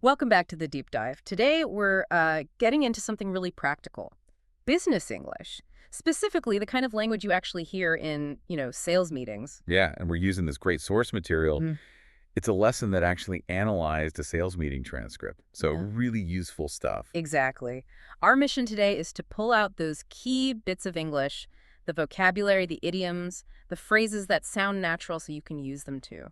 Welcome back to the deep dive. Today we're getting into something really practical. Business English. Specifically, the kind of language you actually hear in, sales meetings. Yeah, and we're using this great source material. Mm. It's a lesson that actually analyzed a sales meeting transcript. So Yeah. really useful stuff. Exactly. Our mission today is to pull out those key bits of English, the vocabulary, the idioms, the phrases that sound natural so you can use them too.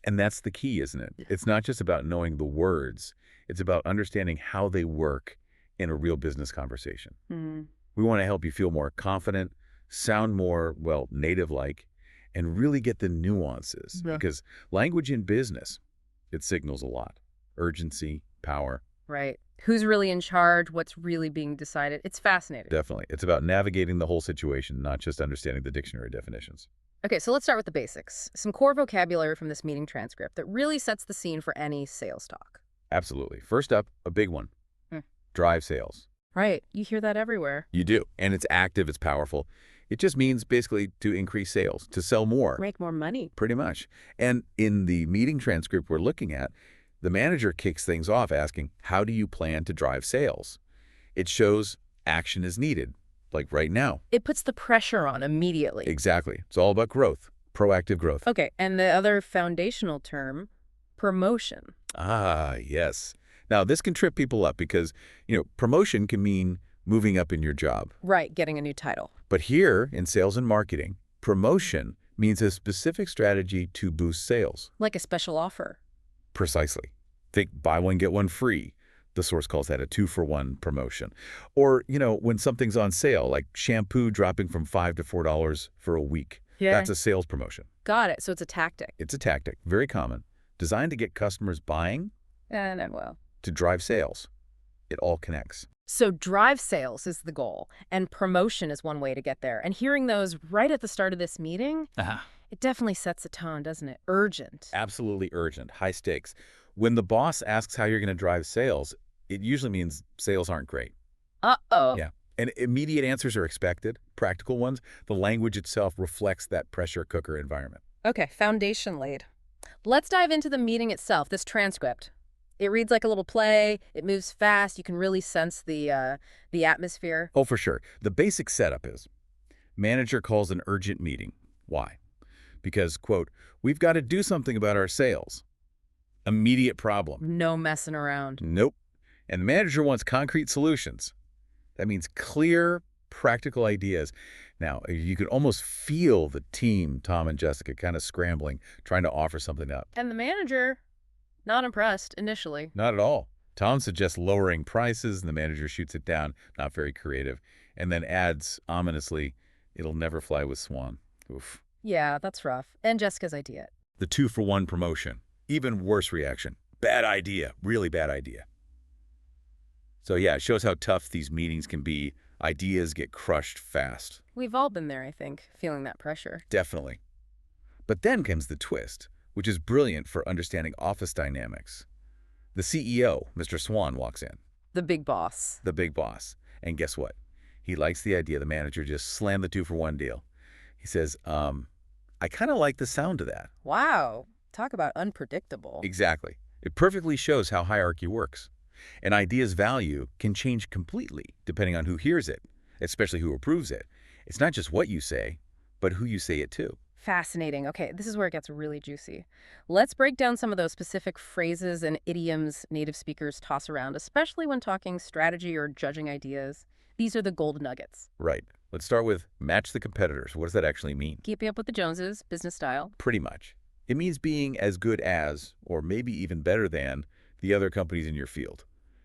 And that's the key, isn't it? It's not just about knowing the words. It's about understanding how they work in a real business conversation. Mm. We want to help you feel more confident, sound more, well, native-like, and really get the nuances. Yeah. Because language in business, it signals a lot. Urgency, power. Right. Who's really in charge? What's really being decided? It's fascinating. Definitely. It's about navigating the whole situation, not just understanding the dictionary definitions. Okay, so let's start with the basics. Some core vocabulary from this meeting transcript that really sets the scene for any sales talk. Absolutely. First up, a big one. Hmm. Drive sales. Right. You hear that everywhere. You do. And it's active, it's powerful. It just means basically to increase sales, to sell more, Make more money. pretty much. And in the meeting transcript we're looking at, the manager kicks things off asking, how do you plan to drive sales? It shows action is needed, like right now. It puts the pressure on immediately. Exactly. It's all about growth, proactive growth. Okay, and the other foundational term, promotion. Ah, yes. Now, this can trip people up because, promotion can mean moving up in your job. Right, getting a new title. But here, in sales and marketing, promotion means a specific strategy to boost sales. Like a special offer. Precisely. Think buy one, get one free. The source calls that a 2-for-1 promotion. Or, when something's on sale, like shampoo dropping from $5 to $4 for a week. Yeah. That's a sales promotion. Got it. So it's a tactic. It's a tactic, very common, designed to get customers buying, Well. to drive sales. It all connects. So drive sales is the goal, and promotion is one way to get there. And hearing those right at the start of this meeting, it definitely sets a tone, doesn't it? Urgent. Absolutely urgent, high stakes. When the boss asks how you're going to drive sales, it usually means sales aren't great. Uh-oh. Yeah. And immediate answers are expected, practical ones. The language itself reflects that pressure cooker environment. Okay, foundation laid. Let's dive into the meeting itself, this transcript. It reads like a little play. It moves fast. You can really sense the atmosphere. Oh, for sure. The basic setup is manager calls an urgent meeting. Why? Because, quote, we've got to do something about our sales. Immediate problem. No messing around. Nope. And the manager wants concrete solutions. That means clear, practical ideas. Now, you could almost feel the team, Tom and Jessica, kind of scrambling, trying to offer something up. And the manager, not impressed initially. Not at all. Tom suggests lowering prices, and the manager shoots it down, not very creative, and then adds, ominously, it'll never fly with Swan. Oof. Yeah, that's rough. And Jessica's idea. The 2-for-1 promotion. Even worse reaction. Bad idea. Really bad idea. So yeah, it shows how tough these meetings can be. Ideas get crushed fast. We've all been there, I think, feeling that pressure. Definitely. But then comes the twist, which is brilliant for understanding office dynamics. The CEO, Mr. Swan, walks in. The big boss. The big boss. And guess what? He likes the idea the manager just slammed the 2-for-1 deal. He says, I kind of like the sound of that. Wow. Talk about unpredictable. Exactly. It perfectly shows how hierarchy works. An idea's value can change completely depending on who hears it, especially who approves it. It's not just what you say, but who you say it to. Fascinating. Okay, this is where it gets really juicy. Let's break down some of those specific phrases and idioms native speakers toss around, especially when talking strategy or judging ideas. These are the gold nuggets. Right. Let's start with match the competitors. What does that actually mean? Keeping up with the Joneses, business style. Pretty much. It means being as good as, or maybe even better than, the other companies in your field,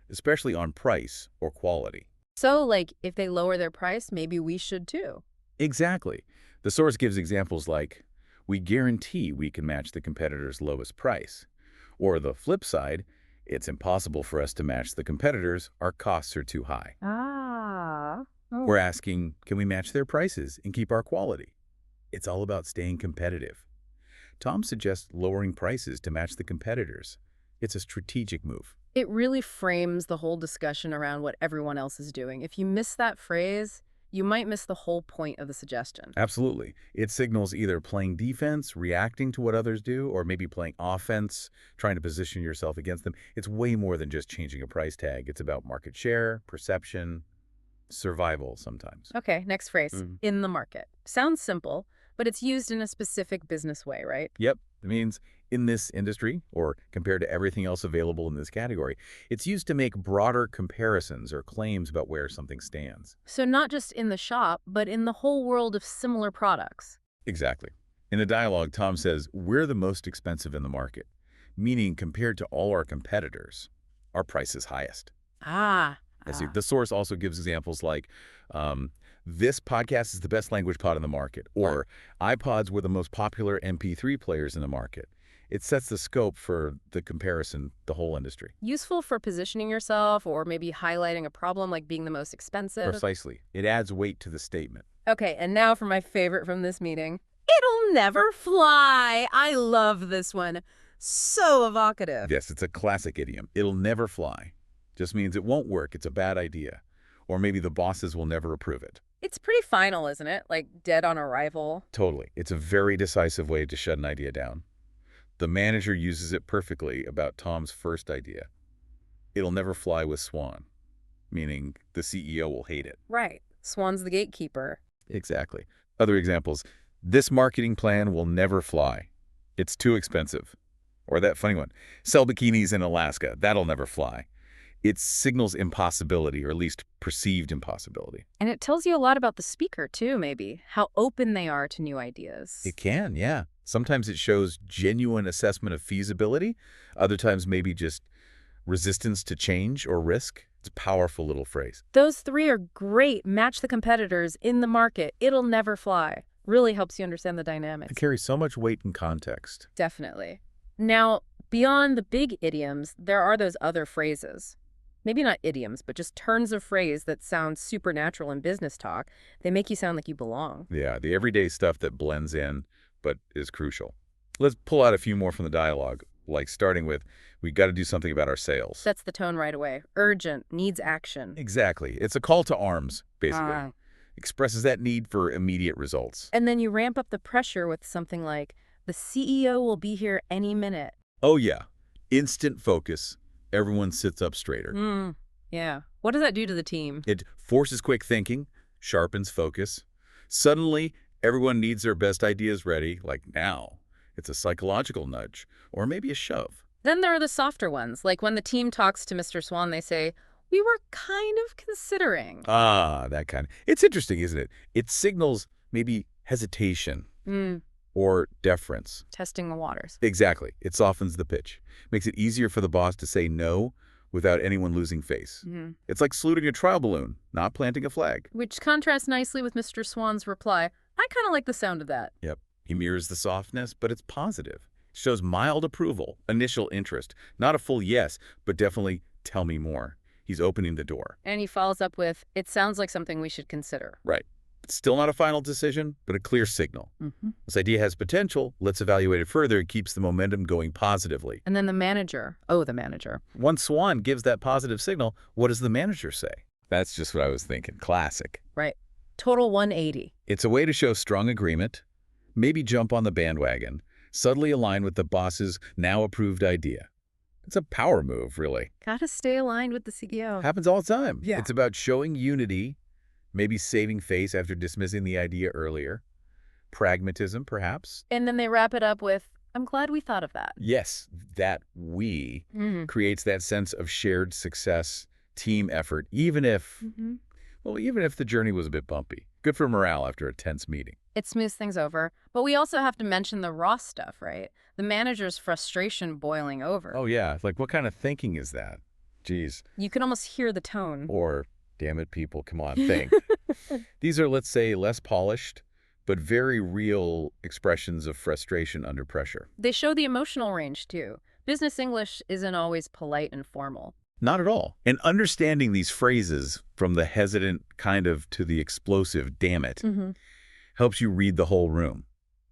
especially on price or quality. So, like, if they lower their price, maybe we should too. Exactly. The source gives examples like, we guarantee we can match the competitor's lowest price. Or the flip side, it's impossible for us to match the competitors, our costs are too high. Ah. We're asking, can we match their prices and keep our quality? It's all about staying competitive. Tom suggests lowering prices to match the competitors. It's a strategic move. It really frames the whole discussion around what everyone else is doing. If you miss that phrase, you might miss the whole point of the suggestion. Absolutely. It signals either playing defense, reacting to what others do, or maybe playing offense, trying to position yourself against them. It's way more than just changing a price tag. It's about market share, perception, survival sometimes. Okay, next phrase, Mm. in the market. Sounds simple, but it's used in a specific business way, right? Yep. It means in this industry, or compared to everything else available in this category, it's used to make broader comparisons or claims about where something stands. So not just in the shop, but in the whole world of similar products. Exactly. In the dialogue, Tom says, we're the most expensive in the market, meaning compared to all our competitors, our price is highest. Ah, I see. The source also gives examples like, this podcast is the best language pod in the market, or iPods were the most popular MP3 players in the market. It sets the scope for the comparison, the whole industry. Useful for positioning yourself or maybe highlighting a problem like being the most expensive. Precisely. It adds weight to the statement. Okay, and now for my favorite from this meeting. It'll never fly. I love this one. So evocative. Yes, it's a classic idiom. It'll never fly. Just means it won't work. It's a bad idea. Or maybe the bosses will never approve it. It's pretty final, isn't it? Like dead on arrival. Totally. It's a very decisive way to shut an idea down. The manager uses it perfectly about Tom's first idea. It'll never fly with Swan, meaning the CEO will hate it. Right. Swan's the gatekeeper. Exactly. Other examples. This marketing plan will never fly. It's too expensive. Or that funny one. Sell bikinis in Alaska. That'll never fly. It signals impossibility, or at least perceived impossibility. And it tells you a lot about the speaker, too, maybe. How open they are to new ideas. It can, yeah. Sometimes it shows genuine assessment of feasibility. Other times maybe just resistance to change or risk. It's a powerful little phrase. Those three are great. Match the competitors in the market. It'll never fly. Really helps you understand the dynamics. It carries so much weight and context. Definitely. Now, beyond the big idioms, there are those other phrases. Maybe not idioms, but just turns of phrase that sound supernatural in business talk. They make you sound like you belong. Yeah, the everyday stuff that blends in but is crucial. Let's pull out a few more from the dialogue, like starting with, we got to do something about our sales. Sets the tone right away. Urgent, needs action. Exactly. It's a call to arms, basically. Ah. Expresses that need for immediate results. And then you ramp up the pressure with something like, the CEO will be here any minute. Oh, yeah. Instant focus. Everyone sits up straighter. Yeah. What does that do to the team? It forces quick thinking, sharpens focus. Suddenly, everyone needs their best ideas ready, like now. It's a psychological nudge, or maybe a shove. Then there are the softer ones, like when the team talks to Mr. Swan, they say, we were kind of considering. Ah, that kind. It's interesting, isn't it? It signals maybe hesitation or deference. Testing the waters. Exactly. It softens the pitch. Makes it easier for the boss to say no without anyone losing face. It's like saluting a trial balloon, not planting a flag. Which contrasts nicely with Mr. Swan's reply. I kind of like the sound of that. Yep. He mirrors the softness, but it's positive. Shows mild approval, initial interest. Not a full yes, but definitely tell me more. He's opening the door. And he follows up with, it sounds like something we should consider. Right. It's still not a final decision, but a clear signal. This idea has potential. Let's evaluate it further. It keeps the momentum going positively. And then the manager. Once Swan gives that positive signal, what does the manager say? That's just what I was thinking. Classic. Right. Total 180. It's a way to show strong agreement, maybe jump on the bandwagon, subtly align with the boss's now approved idea. It's a power move, really. Gotta stay aligned with the CEO. Happens all the time. Yeah. It's about showing unity, maybe saving face after dismissing the idea earlier. Pragmatism, perhaps. And then they wrap it up with, I'm glad we thought of that. Yes, that we creates that sense of shared success, team effort, even if, even if the journey was a bit bumpy. Good for morale after a tense meeting. It smooths things over. But we also have to mention the raw stuff, right? The manager's frustration boiling over. Oh, yeah. Like, what kind of thinking is that? Geez. You can almost hear the tone. Or, damn it, people, come on, think. These are, let's say, less polished, but very real expressions of frustration under pressure. They show the emotional range, too. Business English isn't always polite and formal. Not at all. And understanding these phrases, from the hesitant kind of to the explosive, damn it, helps you read the whole room.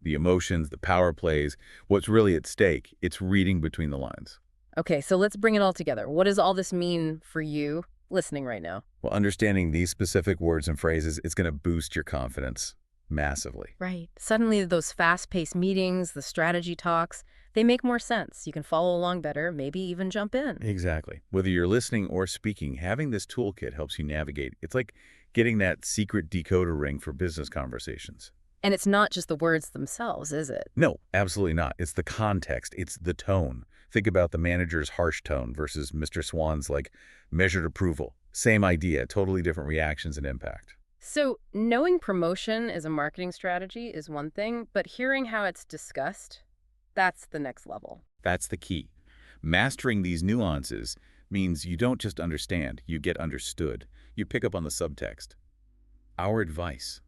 The emotions, the power plays, what's really at stake. It's reading between the lines. Okay, so let's bring it all together. What does all this mean for you, listening right now. Well, understanding these specific words and phrases is going to boost your confidence massively. Right. Suddenly, those fast-paced meetings, the strategy talks, they make more sense. You can follow along better, maybe even jump in. Exactly. Whether you're listening or speaking, having this toolkit helps you navigate. It's like getting that secret decoder ring for business conversations. And it's not just the words themselves, is it? No, absolutely not. It's the context. It's the tone. Think about the manager's harsh tone versus Mr. Swan's measured approval. Same idea, totally different reactions and impact. So, knowing promotion is a marketing strategy is one thing, but hearing how it's discussed, that's the next level. That's the key. Mastering these nuances means you don't just understand, you get understood. You pick up on the subtext. Our advice: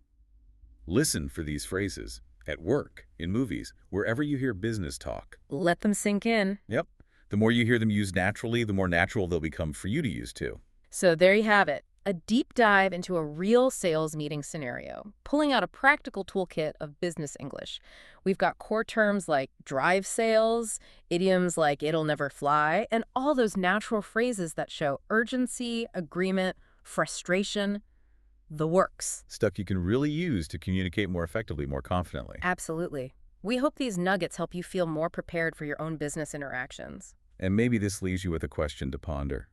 listen for these phrases at work, in movies, wherever you hear business talk. Let them sink in. Yep. The more you hear them used naturally, the more natural they'll become for you to use too. So, there you have it. A deep dive into a real sales meeting scenario, pulling out a practical toolkit of business English. We've got core terms like drive sales, idioms like it'll never fly, and all those natural phrases that show urgency, agreement, frustration, the works. Stuff you can really use to communicate more effectively, more confidently. Absolutely. We hope these nuggets help you feel more prepared for your own business interactions. And maybe this leaves you with a question to ponder.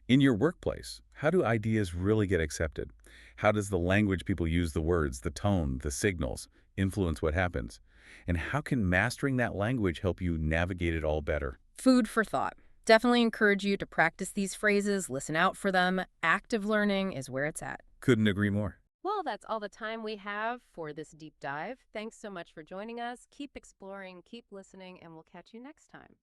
In your workplace, how do ideas really get accepted? How does the language people use, the words, the tone, the signals, influence what happens? And how can mastering that language help you navigate it all better? Food for thought. Definitely encourage you to practice these phrases, listen out for them. Active learning is where it's at. Couldn't agree more. Well, that's all the time we have for this deep dive. Thanks so much for joining us. Keep exploring, keep listening, and we'll catch you next time.